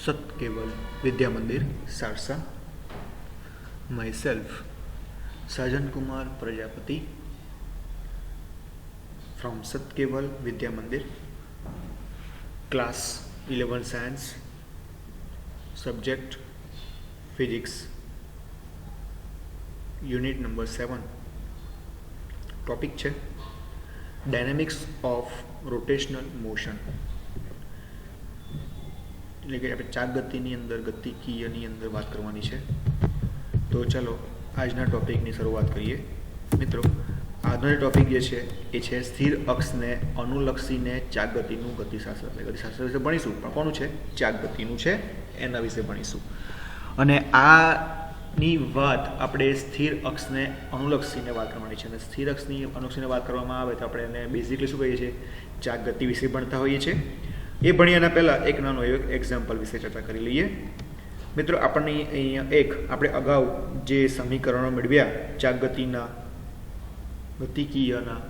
સતકેવલ Vidya Mandir Sarsa. myself Sajan Kumar Prajapati from સતકેવલ Vidya Mandir, class 11 science, subject physics, unit number 7. topic છે dynamics of rotational motion. એટલે કે આપણે ચાક ગતિની અંદર ગતિકીયની અંદર વાત કરવાની છે. તો ચાલો આજના ટોપિકની શરૂઆત કરીએ. મિત્રો, આજનો ટોપિક જે છે એ છે સ્થિર અક્ષને અનુલક્ષીને ચાક ગતિનું ગતિશાસ્ત્ર. એટલે ગતિશાસ્ત્ર વિશે ભણીશું, પણ કોનું છે? ચાક ગતિનું છે, એના વિશે ભણીશું. અને આની વાત આપણે સ્થિર અક્ષને અનુલક્ષીને વાત કરવાની છે. અને સ્થિર અક્ષની અનુલક્ષીને વાત કરવામાં આવે તો આપણે એને બેઝિકલી શું કહીએ છીએ? ચાક ગતિ વિશે ભણતા હોઈએ છીએ. એ ભણ્યાના પહેલાં એક નાનો એવો એક્ઝામ્પલ વિશે ચર્ચા કરી લઈએ. મિત્રો, આપણને અહીંયા આપણે અગાઉ જે સમીકરણો મેળવ્યા ચાક ગતિના ગતિકીયના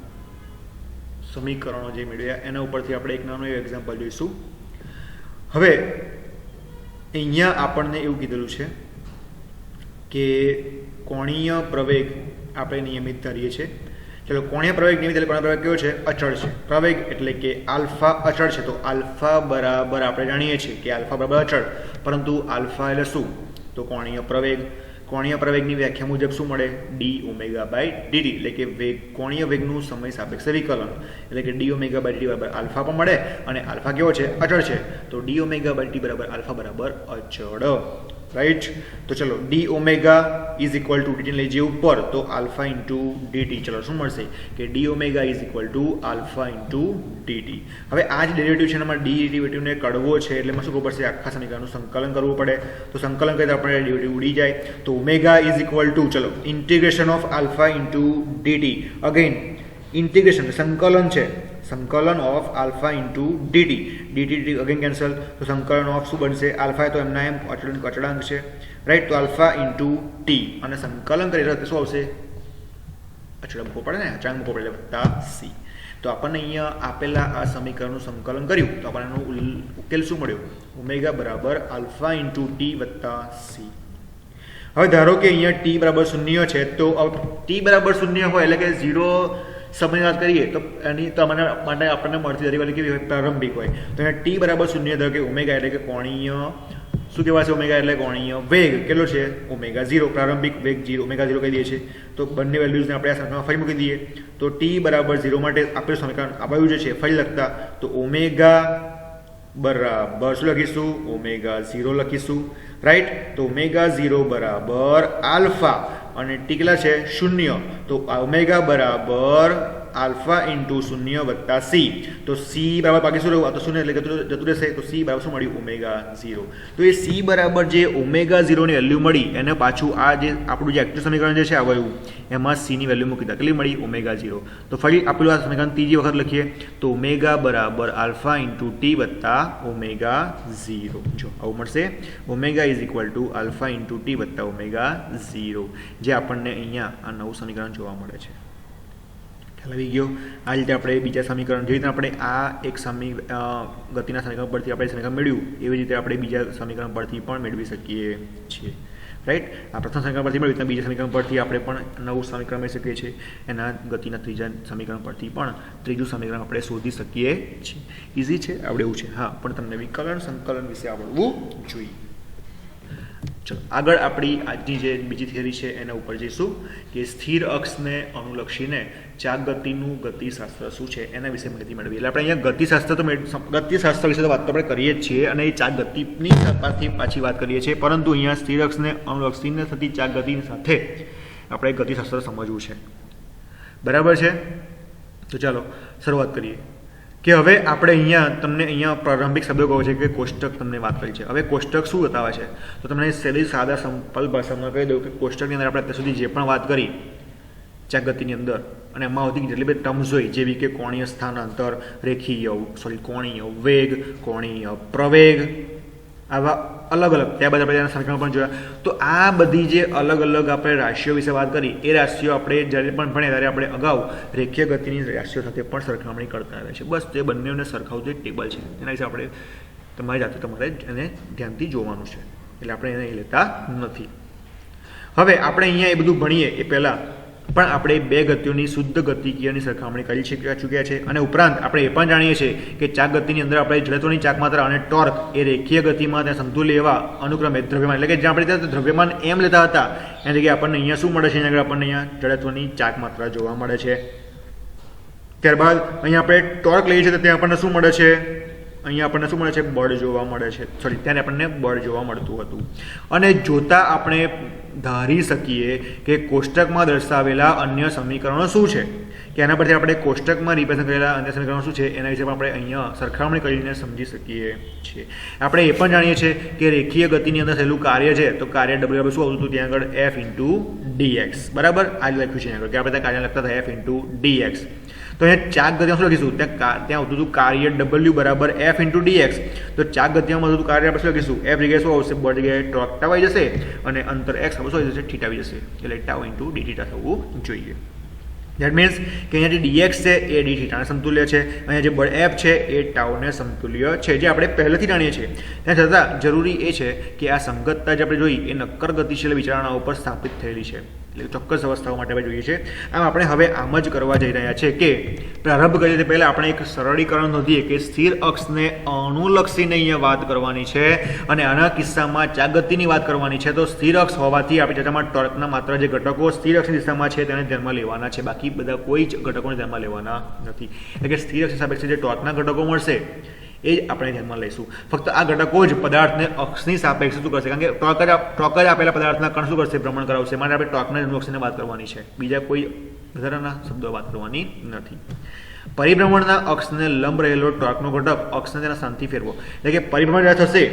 સમીકરણો જે મેળવ્યા એના ઉપરથી આપણે એક નાનો એવો એક્ઝામ્પલ જોઈશું. હવે અહીંયા આપણને એવું કીધેલું છે કે કોણીય પ્રવેગ આપણે નિયમિત ધારીએ છીએ. ચલો, કોણીય પ્રવેગ નિયમિત એટલે કોણીય પ્રવેગ કેવો છે? અચળ છે. પ્રવેગ એટલે કે આલ્ફા અચળ છે. તો આલ્ફા બરાબર આપણે જાણીએ છીએ કે આલ્ફા બરાબર અચળ, પરંતુ આલ્ફા એટલે શું? તો કોણીય પ્રવેગ. કોણીય પ્રવેગની વ્યાખ્યા મુજબ શું મળે? ડી ઓમેગા બાય ડીટી, એટલે કે વેગ, કોણીય વેગનું સમય સાપેક્ષ વિકલન, એટલે કે ડી ઓમેગા બાય ડીટી બરાબર આલ્ફા પણ મળે. અને આલ્ફા કેવો છે? અચળ છે. તો ડી ઓમેગા બાય ડીટી બરાબર આલ્ફા બરાબર અચળ. રાઈટ. તો ચલો, D omega is equal to DT લઈ જઈએ ઉપર, તો આલ્ફા ઇન્ટુ ડીટી. ચલો, શું મળશે? કે D omega is equal to alpha into DT. હવે આ જ ડેરિવેટિવ છે એમાં ડી ડેરિવેટિવને કડવો છે એટલે એમાં શું કરવું પડશે? આખા સમીકરણનું સંકલન કરવું પડે. તો સંકલન કરીએ તો આપણે ડેરિવેટિવ ઉડી જાય. તો ઓમેગા ઇઝ ઇક્વલ ટુ, ચલો, integration of alpha into DT. Again integration, સંકલન છે, સંકલન of alpha into DT. DT again cancel. તો સંકલન ઓફ શું બનશે? આલ્ફા તો એમના એમ અચળાંક છે, રાઈટ. તો આલ્ફા ઇન્ટુ ટી, અને સંકલન કરીએ તો શું આવશે? અચળાંક મૂકવો પડે ને, અચળાંક મૂકવો પડે વત્તા સી. તો આપણને અહીંયા આપેલા આ સમીકરણનું સંકલન કર્યું તો આપણને એનો ઉકેલ શું મળ્યો? ઓમેગા બરાબર આલ્ફા ઇન્ટુ ટી વત્તા સી. હવે ધારો કે અહીંયા ટી બરાબર 0 છે, તો ટી બરાબર 0 હોય એટલે કે 0 સમય વાત કરીએ તો એની તમારા માટે આપણને મળતી દરેક વાળી કેવી હોય? પ્રારંભિક હોય. તો અહીંયા ટી બરાબર 0 ધારો કે ઓમેગા એટલે કે કોણીય શું કહેવાશે? ઓમેગા એટલે કોણીય વેગ કેટલો છે? ઓમેગા 0. પ્રારંભિક વેગ 0, ઓમેગા 0 કહી દઈએ છીએ. તો બંને વેલ્યુઝને આપણે આ સમીકરણમાં ફરી મૂકી દઈએ. તો ટી બરાબર 0 માટે આપણે સમીકરણ આ બાજુ જે છે ફરી લખતા, તો ઓમેગા બરાબર શું લખીશું? ઓમેગા 0 લખીશું, રાઈટ. તો ઓમેગા 0 બરાબર આલ્ફા અને ટી કેટલા છે? 0. તો ઓમેગા બરાબર આલ્ફા ઇન્ટુ 0 વત્તા સી. તો સી બરાબર બાકી શું રહ્યું? આ તો 0 એટલે જતું રહેશે. તો સી બરાબર શું મળ્યું? ઓમેગા 0. તો એ સી બરાબર જે ઓમેગા 0ની વેલ્યુ મળી એને પાછું આ જે આપણું જે એક્ટિવ સમીકરણ જે છે આવ્યું એમાં સીની વેલ્યુ મૂકી દે. કેટલી મળી? ઓમેગા 0. તો ફરી આપેલું આ સમીકરણ ત્રીજી વખત લખીએ તો ઓમેગા બરાબર આલ્ફા ઇન્ટુ ટી વત્તા ઓમેગા 0. જો આવું મળશે. Omega is equal to alpha into T વત્તા ઓમેગા 0, જે આપણને અહીંયા આ નવું સમીકરણ જોવા મળે છે. ખ્યાલ આવી ગયો? આ રીતે આપણે બીજા સમીકરણ, જે રીતે આપણે આ એક ગતિના સમીકરણ પરથી આપણે સમીકરણ મેળવ્યું એવી રીતે આપણે બીજા સમીકરણ પરથી પણ મેળવી શકીએ છીએ, રાઈટ. આ પ્રથમ સમીકરણ પરથી મેળવ્યું ત્યાં બીજા સમીકરણ પરથી આપણે પણ નવું સમીકરણ મેળવી શકીએ છીએ. એના ગતિના ત્રીજા સમીકરણ પરથી પણ ત્રીજું સમીકરણ આપણે શોધી શકીએ છીએ. ઇઝી છે, આવડે એવું છે. હા, પણ તમને વિકલન સંકલન વિશે આવડવું જોઈએ. ચલો, આગળ આપણી આજની જે બીજી થિયરી છે એના ઉપર જઈશું કે સ્થિર અક્ષને અનુલક્ષીને ચાક ગતિનું ગતિશાસ્ત્ર શું છે એના વિશે માહિતી મેળવી. એટલે આપણે અહીંયા ગતિશાસ્ત્ર વિશે તો વાત તો આપણે કરીએ જ છીએ અને એ ચાક ગતિની પાછી વાત કરીએ છીએ, પરંતુ અહીંયા સ્થિર અક્ષને અનુલક્ષીને થતી ચાક ગતિની સાથે આપણે ગતિશાસ્ત્ર સમજવું છે. બરાબર છે? તો ચાલો શરૂઆત કરીએ કે હવે આપણે અહીંયા પ્રારંભિક શબ્દો કહો છે કે કોષ્ટક તમને વાત કરી છે. હવે કોષ્ટક શું બતાવે છે? તો તમને સહેલી સાદા સિમ્પલ ભાષામાં કહી દઉં કે કોષ્ટકની અંદર આપણે અત્યાર સુધી જે પણ વાત કરી ચાક ગતિની અંદર અને એમાં આવતી જેટલી બધી ટર્મ્સ હોય જેવી કે કોણીય સ્થાનાંતર, કોણીય વેગ, કોણીય પ્રવેગ, આવા અલગ અલગ ત્યાં બધા આપણે સમીકરણ પણ જોયા. તો આ બધી જે અલગ અલગ આપણે રાશિઓ વિશે વાત કરી એ રાશિઓ આપણે જ્યારે પણ ભણીએ ત્યારે આપણે અગાઉ રેખીય ગતિની રાશિઓ સાથે પણ સરખામણી કરતા આવે છે. બસ તે બંનેને સરખાવતું એક ટેબલ છે, એના વિશે આપણે તમારી જાતે તમારે એને ધ્યાનથી જોવાનું છે, એટલે આપણે એને લેતા નથી. હવે આપણે અહીંયા એ બધું ભણીએ એ પહેલાં પણ આપણે બે ગતિઓની શુદ્ધ ગતિકીયની સરખામણી કરી ચૂક્યા છે, અને ઉપરાંત આપણે એ પણ જાણીએ છીએ કે ચાક ગતિની અંદર આપણે જડત્વની ચાક માત્રા અને ટોર્ક એ રેખીય ગતિમાં ત્યાં સમતુલ્ય એવા અનુક્રમે દ્રવ્યમાન, એટલે કે જ્યાં આપણે ત્યાં દ્રવ્યમાન એમ લેતા હતા એની જગ્યાએ આપણને અહીંયા શું મળે છે, અહીંયા આપણને અહીંયા જડત્વની ચાક માત્રા જોવા મળે છે. ત્યારબાદ અહીંયા આપણે ટોર્ક લઈએ છીએ તો ત્યાં આપણને શું મળે છે, અહીંયા આપણને શું મળે છે, બળ જોવા મળે છે. સોરી, ત્યારે આપણને બળ જોવા મળતું હતું. અને જોતા આપણે ધારી શકીએ કે કોષ્ટકમાં દર્શાવેલા અન્ય સમીકરણો શું છે, કે એના પરથી આપણે કોષ્ટકમાં રિપ્રેઝન્ટ કરેલા અન્ય સમીકરણો શું છે એના વિશે પણ આપણે અહીંયા સરખામણી કરીને સમજી શકીએ છીએ. આપણે એ પણ જાણીએ છીએ કે રેખીય ગતિની અંદર થયેલું કાર્ય છે, તો કાર્ય W આપણે શું આવતું હતું ત્યાં આગળ F × dx, બરાબર આ લખ્યું છે અહીંયા આગળ, કે આપણે ત્યાં કાર્ય લખતા હતા F × dx. તો અહીંયા ચાક ગતિમાં શું લખીશું, ત્યાં આવતું હતું કાર્ય W બરાબર F × dx. તો ચાક ગતિમાં હતું કાર્ય આપણે શું લખીશું, F જગ્યાએ શું આવશે, બળ જગ્યાએ ટોર્ક ટાઉ આવી જશે, અને અંતર x આપણે શું આવી જશે, થીટા આવી જશે, એટલે ટાઉ × dθ થવું જોઈએ. દેટ મીન્સ કે અહીંયા જે dx છે એ d થીટાને સમતુલ્ય છે, અહીંયા જે બળ F છે એ ટાઉને સમતુલ્ય છે, જે આપણે પહેલેથી જાણીએ છીએ. ત્યાં છતાં જરૂરી એ છે કે આ સંગતતા જે આપણે જોઈ એ નક્કર ગતિશીલ વિચારણા ઉપર સ્થાપિત થયેલી છે, એટલે ચોક્કસ અવસ્થાઓ માટે આપણે જોઈએ છે. આમ આપણે હવે આમ જ કરવા જઈ રહ્યા છે કે પ્રારંભ કરીએ તે પહેલાં આપણે એક સરળીકરણ નોંધીએ કે સ્થિર અક્ષને અનુલક્ષીને અહીંયા વાત કરવાની છે, અને આના કિસ્સામાં ચાક ગતિની વાત કરવાની છે. તો સ્થિર અક્ષ હોવાથી આપણી ચર્ચામાં ટોર્કના માત્ર જે ઘટકો સ્થિર અક્ષની દિશામાં છે તેને ધ્યાનમાં લેવાના છે, બાકી બધા કોઈ જ ઘટકોને ધ્યાનમાં લેવાના નથી. એટલે કે સ્થિર અક્ષ સાપેક્ષે જે ટોર્કના ઘટકો મળશે એ જ આપણે ધ્યાનમાં લઈશું. ફક્ત આ ઘટકો જ પદાર્થને અક્ષની સાપેક્ષે શું કરશે, કારણ કે ટોર્ક જ આપેલા પદાર્થના કણ શું કરશે, ભ્રમણ કરાવશે. માટે આપણે ટોર્કના અનુલક્ષીને વાત કરવાની છે, બીજા કોઈ વધારાના શબ્દો વાત કરવાની નથી. પરિભ્રમણના અક્ષને લંબ રહેલો ટોર્કનો ઘટક અક્ષને તેના સ્થાનથી ફેરવો, એટલે કે પરિભ્રમણ જ્યારે થશે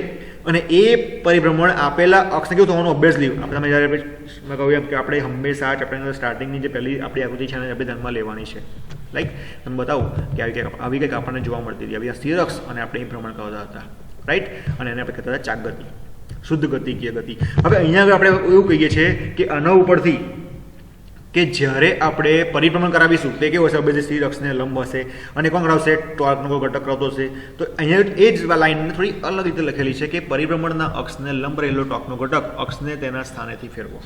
અને એ પરિભ્રમણ આપેલા અક્ષને કેવું થવાનું, ઓબ્વિયસલી આપણે જ્યારે મેં કહ્યું એમ કે આપણે હંમેશા જ આપણે સ્ટાર્ટિંગની જે પહેલી આપણી આકૃતિ છે એને આપણે ધ્યાનમાં લેવાની છે. લાઈક તમે બતાવું કે આવી કંઈક આપણને જોવા મળતી હતી, આવી સ્થિર અક્ષ અને આપણે એ ભ્રમણ કરતા હતા, રાઈટ, અને એને આપણે કહેતા હતા ચાક ગતિ, શુદ્ધ ગતિકીય ગતિ. હવે અહીંયા આપણે એવું કહીએ છીએ કે આના ઉપરથી કે જ્યારે આપણે પરિભ્રમણ કરાવીશું તે કેવું હશે, બે સ્થિર અક્ષને લંબ હશે અને કોણ કરાવશે, ટોર્કનો કોઈ ઘટક કરાવતો હશે. તો અહીંયા એ જ લાઈન થોડી અલગ રીતે લખેલી છે કે પરિભ્રમણના અક્ષને લંબ રહેલો ટોર્કનો ઘટક અક્ષને તેના સ્થાનેથી ફેરવો.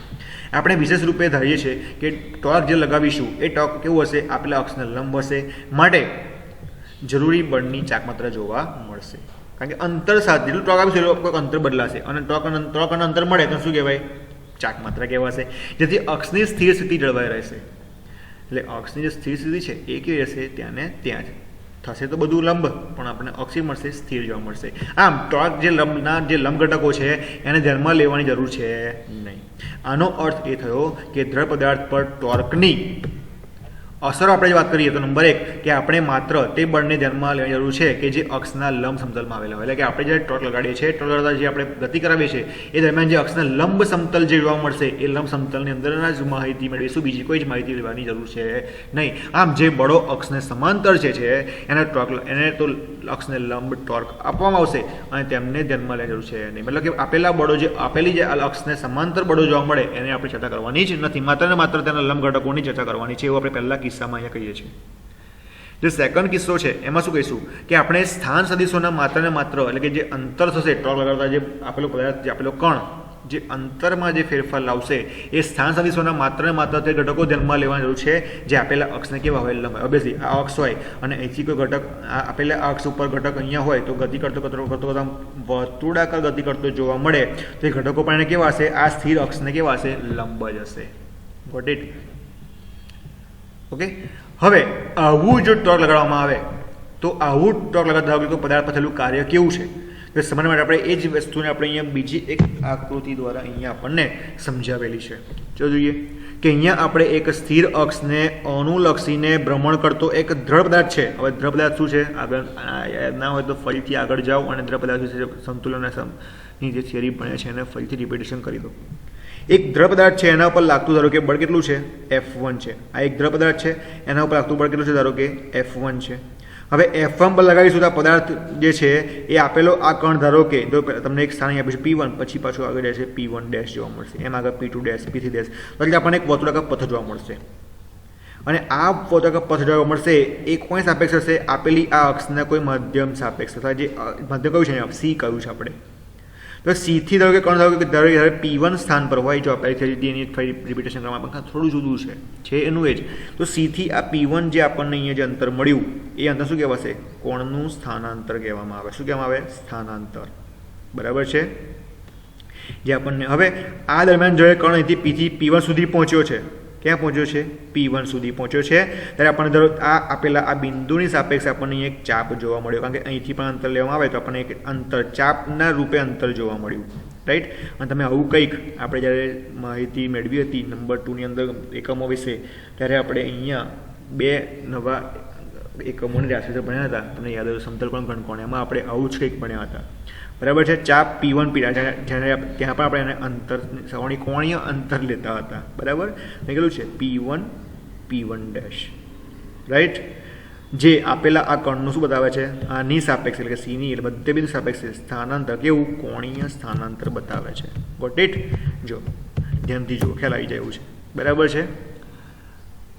આપણે વિશેષ રૂપે ધારીએ છીએ કે ટોર્ક જે લગાવીશું એ ટોર્ક કેવું હશે, આપેલા અક્ષને લંબ હશે, માટે જરૂરી બળની ચાક માત્રા જોવા મળશે. કારણ કે અંતર સાથે જેટલું ટોર્ક આવીશું એટલું કોઈક અંતર બદલાશે, અને ટોર્ક અને અંતર મળે તો શું કહેવાય, ચાક માત્રા કહેવાશે, જેથી અક્ષની સ્થિર સ્થિતિ જળવાઈ રહેશે. એટલે અક્ષની જે સ્થિર સ્થિતિ છે એ કેવી રહેશે, ત્યાં ને ત્યાં જ થશે. તો બધું લંબ પણ આપણને અક્ષી મળશે, સ્થિર જોવા મળશે. આમ ટોર્ક જે લંબ ઘટકો છે એને ધ્યાનમાં લેવાની જરૂર છે નહીં. આનો અર્થ એ થયો કે દ્રવ પદાર્થ પર ટોર્કની અસરો આપણે વાત કરીએ તો નંબર 1 કે આપણે માત્ર તે બળને ધ્યાનમાં લેવાની જરૂર છે કે જે અક્ષના લંબ સમતલમાં આવેલા હોય. એટલે કે આપણે જ્યારે ટોર્ક લગાડીએ છીએ, ટોર્ક લગાડતા જે આપણે ગતિ કરાવીએ છીએ એ દરમિયાન જે અક્ષના લંબ સમતલ જે જોવા મળશે એ લંબ સમતલની અંદરના જ માહિતી મેળવીશું, બીજી કોઈ જ માહિતી લેવાની જરૂર છે નહીં. આમ જે બળો અક્ષને સમાંતર છે એને તો અક્ષને લંબ ટોર્ક આપવામાં આવશે અને તેમને ધ્યાનમાં લેવાની જરૂર છે નહીં. મતલબ કે આપેલા બળો આપેલી જે અક્ષને સમાંતર બળો જોવા મળે એને આપણે ચર્ચા કરવાની જ નથી, માત્ર ને માત્ર તેના લંબ ઘટકોની ચર્ચા કરવાની છે, એવું આપણે પહેલા કિસ્સામાં અહીંયા કહીએ છીએ. જે સેકન્ડ કિસ્સો છે એમાં શું કહીશું કે આપણે સ્થાન સદિશોના માત્ર ને માત્ર, એટલે કે જે અંતર થશે ટોર્ક લગાડતા જે આપેલો પદાર્થ, જે આપેલો કણ જે અંતરમાં જે ફેરફાર લાવશે એ સ્થાન સદિશોના માત્ર ને માત્ર તે ઘટકો ધ્યાનમાં લેવાની જરૂર છે જે આપેલા અક્ષને કેવા હોય, લંબ. ઓબ્વિયસલી આ અક્ષ હોય અને અહીંથી કોઈ ઘટક આપેલા અક્ષ ઉપર ઘટક અહીંયા હોય તો ગતિ કરતો વર્તુળાકાર ગતિ કરતો જોવા મળે તો એ ઘટકો પણ એને કેવા હશે, આ સ્થિર અક્ષને કેવા હશે, લંબ જ હશે. Got it? ઓકે. હવે આવું જો ટોર્ક લગાડવામાં આવે તો આવું ટોર્ક લગાડતા હોય તો પદાર્થ પર થયેલું કાર્ય કેવું છે તો સમજવા માટે આપણે એ જ વસ્તુને આપણે અહીંયા બીજી એક આકૃતિ દ્વારા અહીંયા આપણને સમજાવેલી છે. જો જોઈએ કે અહીંયા આપણે એક સ્થિર અક્ષને અનુલક્ષીને ભ્રમણ કરતો એક દ્રવ પદાર્થ છે. હવે દ્રવ પદાર્થ શું છે આગળ ના હોય તો ફરીથી આગળ જાઓ અને દ્રવ પદાર્થ સંતુલનની જે થિયરી ભણ્યા છે એને ફરીથી રિપીટેશન કરી દો. એક દ્રવ પદાર્થ છે એના ઉપર લાગતું ધારો કે બળ કેટલું છે, F1 છે. આ એક દ્રવ પદાર્થ છે એના ઉપર લાગતું બળ કેટલું છે, ધારો કે F1 છે. હવે F1 પર લગાવીશું તો આ પદાર્થ જે છે એ આપેલો આ કણ ધારો કે તમને એક સ્થાન આપીશું P1, પછી પાછું આગળ જાય છે P1 ડેશ જોવા મળશે, એમ આગળ P2 ડેશ, P3 ડેશ, એટલે આપણને એક વર્તુળાકાર પથ જોવા મળશે. અને આ વર્તુળાકાર પથ જોવા મળશે એ કોઈ સાપેક્ષ હશે? આપેલી આ અક્ષના કોઈ મધ્યમ સાપેક્ષ અથવા જે મધ્યમ કયું છે સી કયું છે આપણે. તો સીથી ધારો કે ધારો કે જ્યારે P1 સ્થાન પર હોય, જો આપણે એની ફરી રિપીટેશન કરવામાં થોડું જુદું છે એનું એ જ. તો સીથી આ P1 જે આપણને અહીંયા જે અંતર મળ્યું એ અંતર શું કહેવાશે? કોણનું સ્થાનાંતર કહેવામાં આવે. શું કહેવામાં આવે? સ્થાનાંતર. બરાબર છે. જે આપણને હવે આ દરમિયાન જો કણ અહીંથી Pથી P1 સુધી પહોંચ્યો છે, ક્યાં પહોંચ્યો છે? P1 સુધી પહોંચ્યો છે. ત્યારે આપણને ધારો આ આપેલા આ બિંદુની સાપેક્ષ આપણને એક ચાપ જોવા મળ્યો, કારણ કે અહીંથી પણ અંતર લેવામાં આવે તો આપણને એક અંતર ચાપના રૂપે અંતર જોવા મળ્યું. રાઈટ. અને તમે આવું કંઈક આપણે જ્યારે માહિતી મેળવી હતી નંબર 2ની અંદર એકમો વિશે, ત્યારે આપણે અહીંયા 2 નવા એકમોની રાશિ ભણ્યા હતા. તમને યાદ હોય સમતલકોણ ઘનકોણ, એમાં આપણે આવું જ કંઈક ભણ્યા હતા. બરાબર છે. ચાપ P1 P જ્યારે ત્યાં પણ આપણે એને અંતર કોણીય અંતર લેતા હતા. બરાબર. મેં કહેલું છે P1 P1 રાઈટ. જે આપેલા આ કણનું શું બતાવે છે? આની સાપેક્ષ એટલે કે સીની એટલે બધે બિંદુ સાપેક્ષ સ્થાનાંતર કેવું? કોણીય સ્થાનાંતર બતાવે છે. Got it? જો ધ્યાનથી જો ખ્યાલ આવી જાય એવું છે. બરાબર છે.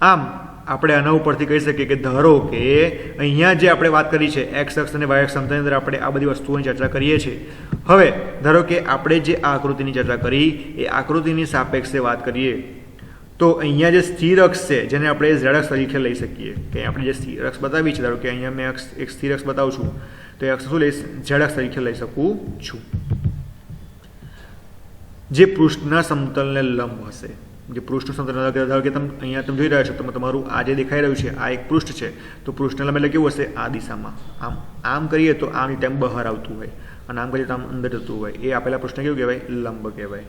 આમ આપણે આના ઉપરથી કહી શકીએ કે ધારો કે અહીંયા જે આપણે વાત કરી છે એક્સ અક્ષ અને વાય અક્ષ સમતલની અંદર આપણે આ બધી વસ્તુઓની ચર્ચા કરીએ છીએ. હવે ધારો કે આપણે જે આ આકૃતિની ચર્ચા કરી એ આકૃતિની સાપેક્ષે વાત કરીએ તો અહીંયા જે સ્થિર અક્ષ છે જેને આપણે ઝેડ અક્ષ તરીકે લઈ શકીએ, કે આપણે જે સ્થિર અક્ષ બતાવી છે, ધારો કે અહીંયા મેં એક સ્થિર અક્ષ બતાવું છું તો એ અક્ષ શું લઈશ? ઝેડ અક્ષ તરીકે લઈ શકું છું. જે પૃષ્ઠના સમતલને લંબ હશે. જે પૃષ્ઠ સમતલ ધારો કે તમે અહીંયા તમે જોઈ રહ્યા છો, તમારું આ જે દેખાઈ રહ્યું છે આ એક પૃષ્ઠ છે, તો પૃષ્ઠના લંબ એટલે કેવું હશે? આ દિશામાં. આમ કરીએ તો આમની ટાઈમ બહાર આવતું હોય અને આમ કરીએ તો આમ અંદર જતું હોય. એ આપેલા પૃષ્ઠને કેવું કહેવાય? લંબ કહેવાય.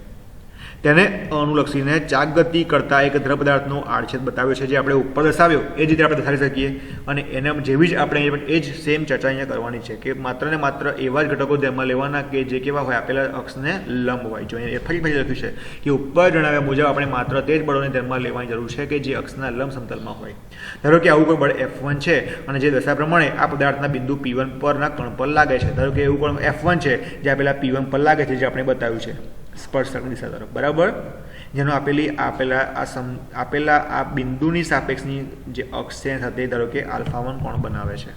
તેને અનુલક્ષીને ચાક ગતિ કરતા એક દ્રવ પદાર્થનો આડછેદ બતાવ્યો છે, જે આપણે ઉપર દર્શાવ્યો એ જ રીતે આપણે દર્શાવી શકીએ. અને એના જેવી જ આપણે એ જ સેમ ચર્ચા અહીંયા કરવાની છે કે માત્ર ને માત્ર એવા જ ઘટકો ધ્યાનમાં લેવાના કે જે કેવા હોય? આપેલા અક્ષને લંબ હોય. જો અહીંયા ફરી લખ્યું છે કે ઉપર જણાવ્યા મુજબ આપણે માત્ર તે જ બળોને ધ્યાનમાં લેવાની જરૂર છે કે જે અક્ષના લંબ સમતલમાં હોય. ધારો કે આવું કોઈ બળ F1 છે અને જે દર્શાવ્યા પ્રમાણે આ પદાર્થના બિંદુ P1 પરના કણ પર લાગે છે. ધારો કે એવું પણ F1 છે જે આપેલા P1 પર લાગે છે, જે આપણે બતાવ્યું છે સ્પર્શક દિશા તરફ. બરાબર. જેનો આપેલા આ બિંદુની સાપેક્ષની જે અક્ષ છે સાથે ધારો કે α1 કોણ બનાવે છે.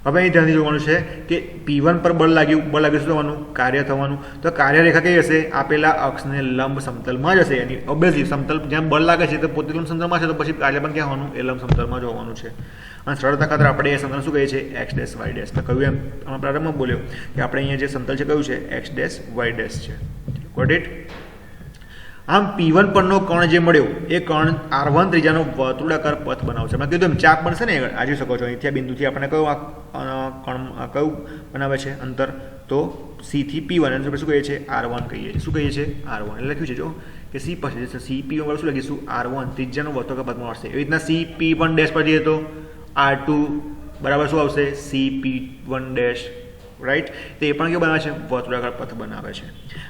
હવે અહીં ધ્યાનથી જોવાનું છે કે P1 પર બળ લાગ્યું શું થવાનું? કાર્ય થવાનું. તો કાર્યરેખા કઈ હશે? આપેલા અક્ષને લંબ સમતલમાં જ હશે. એની ઓબ્વિયસલી સમતલ જ્યાં બળ લાગે છે તો પોતે લંબ સમતલમાં છે, તો પછી કાર્ય પણ ક્યાં હોવાનું? એ લંબ સમતલમાં જ હોવાનું છે. અને સરળતા ખાતર આપણે એ સમતલ શું કહીએ છીએ? x dash y dash. મેં કહ્યું એમ પ્રારંભમાં બોલ્યો કે આપણે અહીંયા જે સમતલ છે કયું છે? x ડેશ y ડેશ છે. Got it? આમ P1 પરનો કણ જે મળ્યો એ કણ R1 ત્રિજ્યાનો વર્તુળાકાર પથ બનાવશે. મેં કીધું એમ ચાપ બનશે ને, આ જોઈ શકો છો અહીંથી આ બિંદુથી આપણે કયું બનાવે છે અંતર? તો C થી P1 એને શું કહીએ છીએ? R1 કહીએ છીએ. શું કહીએ છીએ? R1. એટલે લખ્યું છે જો કે C પછી C P1 વાળું શું લખીશું? R1 ત્રિજ્યાનો વર્તુળાકાર પથ મળશે. એવી રીતના C P1 ડેશ પર જઈએ તો R2 બરાબર શું આવશે? C P1 dash. રાઈટ. તો એ પણ કેવું બનાવે છે? વર્તુળાકાર પથ બનાવે છે.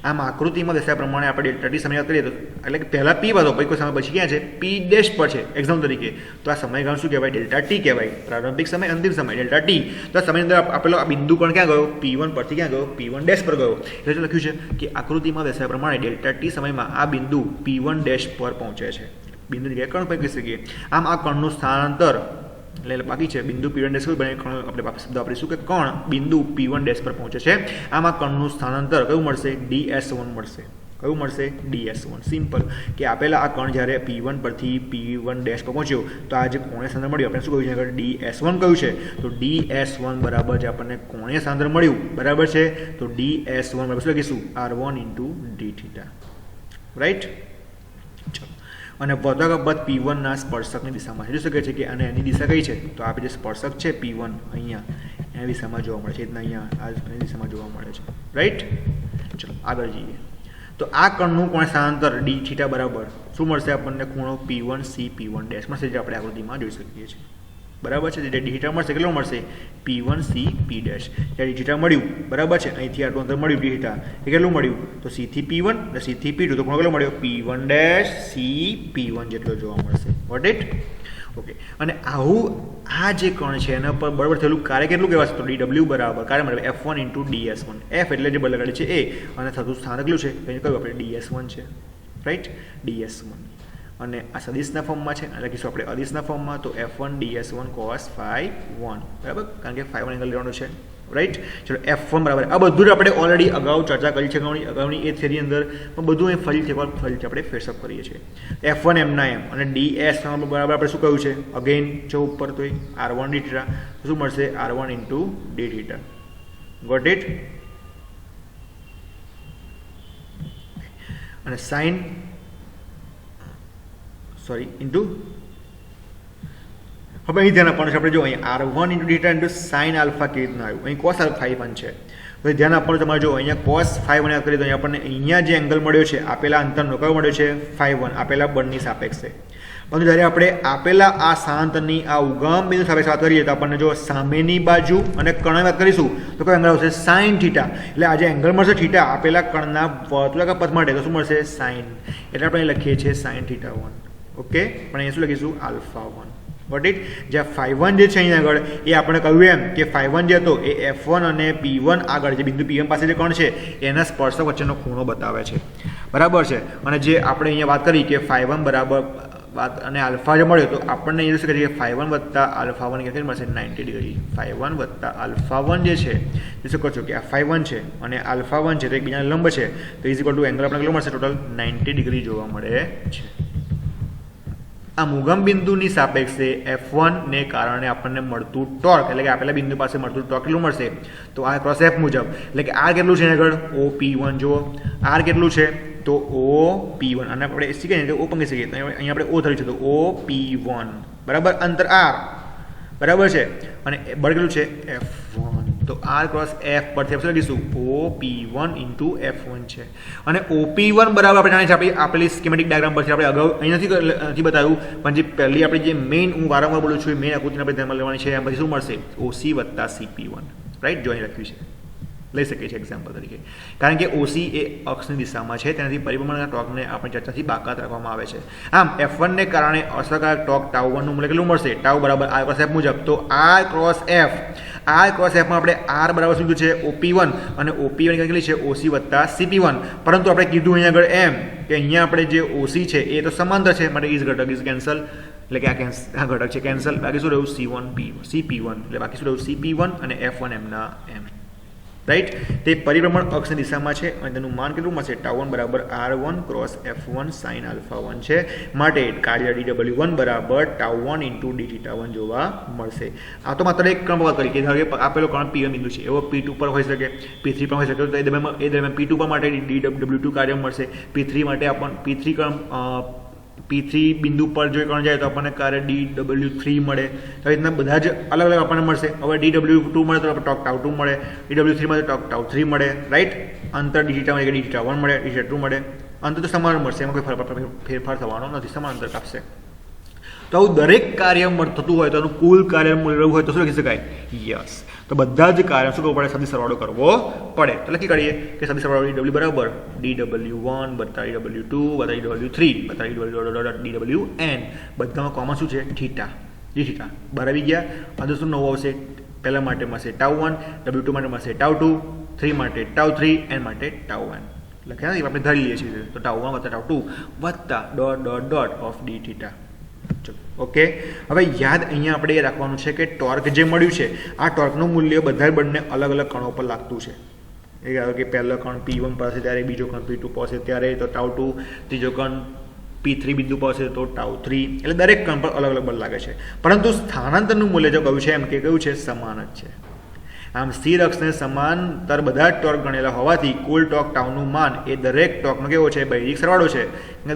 આમ આકૃતિમાં દર્શાવ્યા પ્રમાણે આપણે ડેલ્ટા ટી સમય કરીએ તો એટલે કે પહેલા P હતો પછી કોઈ સમય પછી ક્યાં છે? P ડેશ પર છે એક્ઝામ્પલ તરીકે. તો આ સમયગાળો શું કહેવાય? ડેલ્ટા ટી કહેવાય. પ્રારંભિક સમય, અંતિમ સમય ડેલ્ટા ટી. તો આ સમયની અંદર આપેલો આ બિંદુ પણ ક્યાં ગયો? P1 પરથી ક્યાં ગયો? P1 ડેશ પર ગયો. એટલે લખ્યું છે કે આકૃતિમાં દર્શાવ્યા પ્રમાણે ડેલ્ટા ટી સમયમાં આ બિંદુ P1 ડેશ પર પહોંચે છે. બિંદુની જગ્યાએ કણ પર કહી શકીએ. આમ આ કણનું સ્થાનાંતર એટલે બાકી છે બિંદુ P1 ડેશ બને આપણે શબ્દ વાપરીશું કે કણ બિંદુ P1 ડેશ પર પહોંચે છે. આમ આ કણનું સ્થાનાંતર કયું મળશે? ds1 મળશે. કયું મળશે? ds1. સિમ્પલ કે આપેલા આ કણ જ્યારે P1 પરથી P1 ડેશ પર પહોંચ્યો તો આ જે કોણીય સ્થાનાંતર મળ્યું આપણે શું કહ્યું છે? ds1 કહ્યું છે. તો ds1 બરાબર જે આપણને કોણીય સ્થાનાંતર મળ્યું બરાબર છે. તો ds1 બરાબર શું લખીશું? R1 × dθ. રાઈટ. ચલો. અને વર્તુળાકાર પથ P1 ના સ્પર્શકની દિશામાં જોઈ શકે છે કે અને એની દિશા કઈ છે? તો આ જે સ્પર્શક છે P1 અહીંયા એની દિશામાં જોવા મળે છે. એટલા અહીંયા આ દિશામાં જોવા મળે છે. રાઈટ. ચલો આગળ જઈએ. તો આ કણનું કોણીય સ્થાનાંતર dθ બરાબર શું મળશે આપણને? ખૂણો P1 C P1 ડેશ મળશે, જે આપણે આકૃતિમાં જોઈ શકીએ છીએ. બરાબર છે. જે dθ મળશે કેટલું મળશે? P1 C P dash. જ્યારે dθ મળ્યું બરાબર છે, અહીંથી આટલું અંતર મળ્યું dθ એ કેટલું મળ્યું? તો C થી P1 અને C થી P2 તો ખૂણો કેટલો મળ્યો? P1 ડેશ C P1 જેટલો જોવા મળશે. What it? ઓકે. અને આવું આ જે કણ છે એના પર બરાબર થયેલું કાર્ય કેટલું કહેવાશે? તો dw બરાબર કાર્ય મળે F1 × ds1. F એટલે જે બળ લગાડે છે એ અને થતું સ્થાન કેટલું છે? કયું આપણે ds1 છે. રાઈટ. ds1. અને આ સદિશના ફોર્મમાં છે, એટલે લખીશું આપણે અદિશના ફોર્મમાં તો F1 ds1 cos phi1, બરાબર, કારણ કે phi1 એંગલ લેવાનો છે, રાઈટ. ચલો F1 બરાબર, આ બધું આપણે ઓલરેડી અગાઉ ચર્ચા કરી છે અગાઉની એ થિયરી અંદર, પણ બધું અહીં ફરીથી આપણે ફેરસઅપ કરીએ છીએ. F1 એમના એમ અને ds બરાબર આપણે શું કહ્યું છે, અગેન જો ઉપર તો r1 d થીટા, શું મળશે r1 into d theta. Got it. અને સાઇન ઇન્ટુ, હવે અહીં ધ્યાન આપવાનું છે આપણે, જો અહીં r1 into d theta into sine alpha કેવી રીતના આવ્યું, અહીં cos આલ્ફા પણ છે, તો ધ્યાન આપવાનું તમારે. જો અહીંયા cos phi1 યાદ કરીએ તો આપણને અહીંયા જે એંગલ મળ્યો છે આપેલા અંતરનો કયો મળ્યો છે, phi1, આપેલા બળની સાપેક્ષે. પરંતુ જ્યારે આપણે આપેલા આ સ્થાનાંતરની આ ઉગમ બિંદુ સાપેક્ષે વાત કરીએ તો આપણને જો સામેની બાજુ અને કર્ણની વાત કરીશું તો કયો એંગલ આવશે, સાઇન થીટા. એટલે આ જે એંગલ મળશે થીટા આપેલા કર્ણના વર્તુળાકાર પથ માટે, તો શું મળશે, સાઇન. એટલે આપણે લખીએ છીએ સાઇન થીટા 1, ઓકે. પણ અહીંયા શું લખીશું, આલ્ફા 1. What it. જ્યાં phi1 જે છે અહીંયા આગળ એ આપણે કહ્યું એમ કે phi1 જે હતો એ F1 અને P1 આગળ જે બિંદુ P1 પાસે જે કોણ છે એના સ્પર્શક વચ્ચેનો ખૂણો બતાવે છે, બરાબર છે. અને જે આપણે અહીંયા વાત કરી કે phi1 બરાબર અને આલ્ફા જે મળ્યો તો આપણને એ શું કહે છે કે phi1 વત્તા આલ્ફા 1 કેટલી મળશે, 90 ડિગ્રી. phi1 વત્તા આલ્ફા 1 જે છે એ શું કહો છો કે આ phi1 છે અને આલ્ફા 1 છે તો એકબીજાના લંબ છે, તો ઇઝ ઇક્વલ ટુ એંગલ આપણે કેટલો મળશે, ટોટલ 90 ડિગ્રી જોવા મળે છે. આ ઉગમ બિંદુની સાપેક્ષે F1 ને કારણે આપણને મળતું ટોર્ક, એટલે કે આપેલા બિંદુ પાસે મળતું ટોર્ક કેટલું મળશે, તો આ ક્રોસ F મુજબ, એટલે કે R કેટલું છે આગળ, OP1 જુઓ, R કેટલું છે તો OP1, અને આપણે શીખીએ કે O પણ કહી શકીએ, તો અહીંયા આપણે O ધર્યું છે તો OP1, બરાબર, અંતર R, બરાબર છે, અને બળ કેટલું છે F1, તો R ક્રોસ F પરથી આપણે લખીશું OP1 ઇન્ટુ F1 છે. અને OP1 બરાબર આપણે જાણીએ છીએ આપેલી સ્કીમેટિક ડાયાગ્રામ પરથી, આપણે અગાઉ અહીં નથી બતાવ્યું, પણ જે પહેલી આપણી જે મેઇન, હું વારંવાર બોલું છું, મેઇન આકૃતિને આપણે ધ્યાનમાં લેવાની છે, એમ પછી શું મળશે, OC વત્તા CP1, રાઈટ. જો અહીં લખ્યું છે, લઈ શકીએ છીએ એક્ઝામ્પલ તરીકે, કારણ કે OC એ અક્ષની દિશામાં છે, તેનાથી પરિભ્રમણના ટોર્કને આપણી ચર્ચાથી બાકાત રાખવામાં આવે છે. આમ F1 ને કારણે અસરકારક ટોર્ક ટાઉ1 નું મૂલ્ય કેટલું મળશે, ટાઉ બરાબર R ક્રોસ F મુજબ, તો R ક્રોસ F માં આપણે R બરાબર શું છે, OP1, અને OP1 કેટલી છે, OC વત્તા CP1. પરંતુ આપણે કીધું અહીંયા આગળ એમ કે અહીંયા આપણે જે OC છે એ તો સમાંતર છે, માટે ઇઝ ઘટક ઇઝ કેન્સલ, એટલે કે આ ઘટક છે કેન્સલ, બાકી શું રહ્યું CP1, એટલે બાકી શું રહ્યું CP1 અને F1 એમના એમ, રાઈટ. તે પરિભ્રમણ અક્ષની દિશામાં છે અને તેનું માન કેટલું મળશે, ટાઉ1 બરાબર R1 cross F1 sine alpha 1 છે, માટે કાર્ય dw1 બરાબર ટાઉ1 ઇન્ટુ d થીટા 1 જોવા મળશે. આ તો માત્ર એક ક્રમ વાત કરી કે ધારો કે આપેલો કર્ણ P1 બિંદુ છે, એવો P2 પર હોઈ શકે, P3 પર હોઈ શકે, તો એ દરમિયાન P2 પર માટે dw2 કાર્ય મળશે, P3 માટે આપણને P3 બિંદુ પર જો કર્ણ જાય તો આપણને કાર્ય dw3 મળે. તો રીતના બધા જ અલગ અલગ આપણને મળશે. હવે dw2 મળે તો ટોક ટાઉ2 મળે, dw3 મળે તો ટોક ટાઉ3 મળે, રાઈટ. અંતર d થીટા મળે કે d થીટા 1 મળે, d થીટા 2 મળે, અંતર તો સમાન મળશે, એમાં કોઈ ફેરફાર થવાનો નથી, સમાન અંતર કાપશે. તો આવું દરેક કાર્ય થતું હોય તો એનું કુલ કાર્ય મેળવવું હોય તો શું લખી શકાય, યસ. તો બધા જ કાર્ય શું કરવું પડે, સદિશ સરવાળો કરવો પડે. તો લખી કાઢીએ કે સદિશ સરવાળો dw બરાબર dw1 વત્તા dw2 વત્તા dw3 વત્તા dwn, બધામાં કોમન શું છે, થીટા, d થીટા. બહાર આવી ગયા, અંદર શું નવું આવશે, પહેલા માટે મળશે ટાઉ1, w2 માટે મળશે ટાઉ2, 3 માટે ટાઉ3, n માટે ટાઉn. લખ્યા નથી, આપણે ધરી લઈએ છીએ, તો ટાઉ1 વત્તા ટાઉ2 વત્તા ... ઓફ d થીટા. ઓકે. હવે યાદ અહીંયા આપણે એ રાખવાનું છે કે ટોર્ક જે મળ્યું છે આ ટોર્કનું મૂલ્ય બધા બળને અલગ અલગ કણો પર લાગતું છે. એ ધારો કે પહેલો કણ P1 પાસે ત્યારે, બીજો કણ P2 પાસે ત્યારે, તો ટાઉ2, ત્રીજો કણ P3 બિંદુ પાસે તો ટાઉ3, એટલે દરેક કણ પર અલગ અલગ બળ લાગે છે. પરંતુ સ્થાનાંતરનું મૂલ્ય જો કહ્યું છે એમ કે કયું છે, સમાન જ છે. આમ સ્થિર અક્ષને સમાંતર બધા જ ટોર્ક ગણેલા હોવાથી કુલ ટોર્ક ટાઉનું માન એ દરેક ટોર્કનો કેવો છે, બૈજિક સરવાળો છે.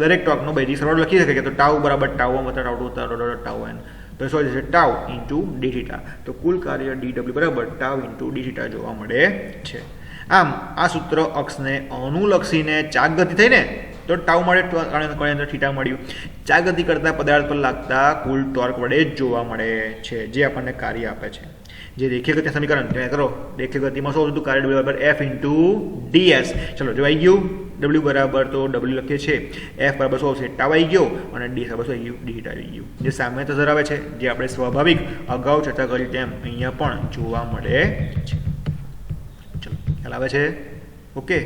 દરેક ટોર્કનો બૈજિક સરવાળો લખી શકે કે તો ટાઉ બરાબર ટાઉ1 વત્તા ટાઉ2 વત્તા ટાઉn, તો શું છે ટાઉ ઇન્ટુ ડી થીટા. તો કુલ કાર્ય dw બરાબર ટાઉ ઇન્ટુ ડી થીટા જોવા મળે છે. આમ આ સૂત્ર અક્ષને અનુલક્ષીને ચાક ગતિ થઈને તો ટાઉ મળે, અંદર થીટા મળ્યું. ચાક ગતિ કરતા પદાર્થ પર લાગતા કુલ ટોર્ક વડે જ જોવા મળે છે, જે આપણને કાર્ય આપે છે. જે રેખીય ગતિ સમીકરણ ત્યાં કરો, રેખીય ગતિમાં શું હતું, કાર્ય w બરાબર f ઇન્ટુ ds. ચલો જો આવી ગયું, w બરાબર તો w લખીએ છીએ, f બરાબર શું આવશે, ટાઉ આવી ગયો, અને ds બરાબર શું આવી ગયું, d થીટા આવી ગયું. જે સામે તો ધરાવે છે, જે આપણે સ્વાભાવિક અગાઉ ચર્ચા કરી તેમ અહીંયા પણ જોવા મળે છે. ચલો ખ્યાલ આવે છે, ઓકે.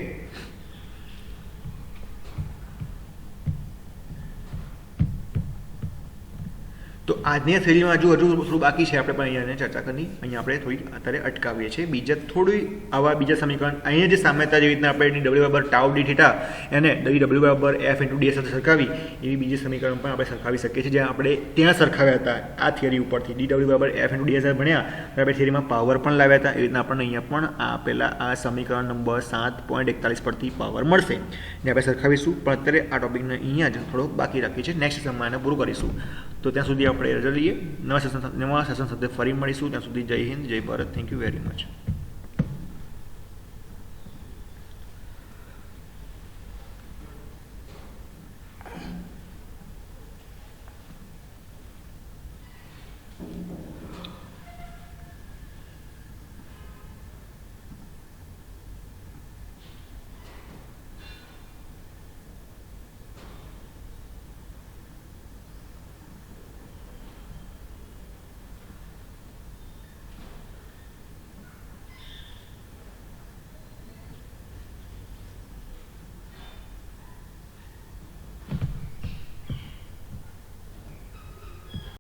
આજની થિયરીમાં હજુ થોડું બાકી છે, આપણે પણ અહીંયા ચર્ચા કરી, અહીંયા આપણે થોડી અત્યારે અટકાવીએ છીએ. થોડી આવા બીજા સમીકરણ અહીંયા જે સામ્યતા જેવી રીતના આપણે ડબલ્યુ બરાબર ટાઉ ડી થીટા એને ડબલ્યુ બરાબર એફ ઇન્ટુ ડી સાથે સરખાવી, એવી બીજી સમીકરણ પણ આપણે સરખાવી શકીએ છીએ, જ્યાં આપણે ત્યાં સરખાવ્યા હતા આ થિયરી ઉપરથી. ડી ડબલ્યુ બરાબર એફ ઇન્ટુ ડી ભણ્યા, આપણે થિયરીમાં પાવર પણ લાવ્યા હતા. એ રીતના આપણને અહીંયા પણ આપેલા આ સમીકરણ નંબર 7.41 પરથી પાવર મળશે, ને આપણે સરખાવીશું. પણ અત્યારે આ ટોપિકને અહીંયા જ થોડો બાકી રાખીએ છીએ, નેક્સ્ટ સેશનમાં એને પૂરું કરીશું. તો ત્યાં સુધી આપણે રજા લઈએ, નવા સેશન સાથે ફરી મળીશું. ત્યાં સુધી જય હિન્દ, જય Bharat. Thank you very much.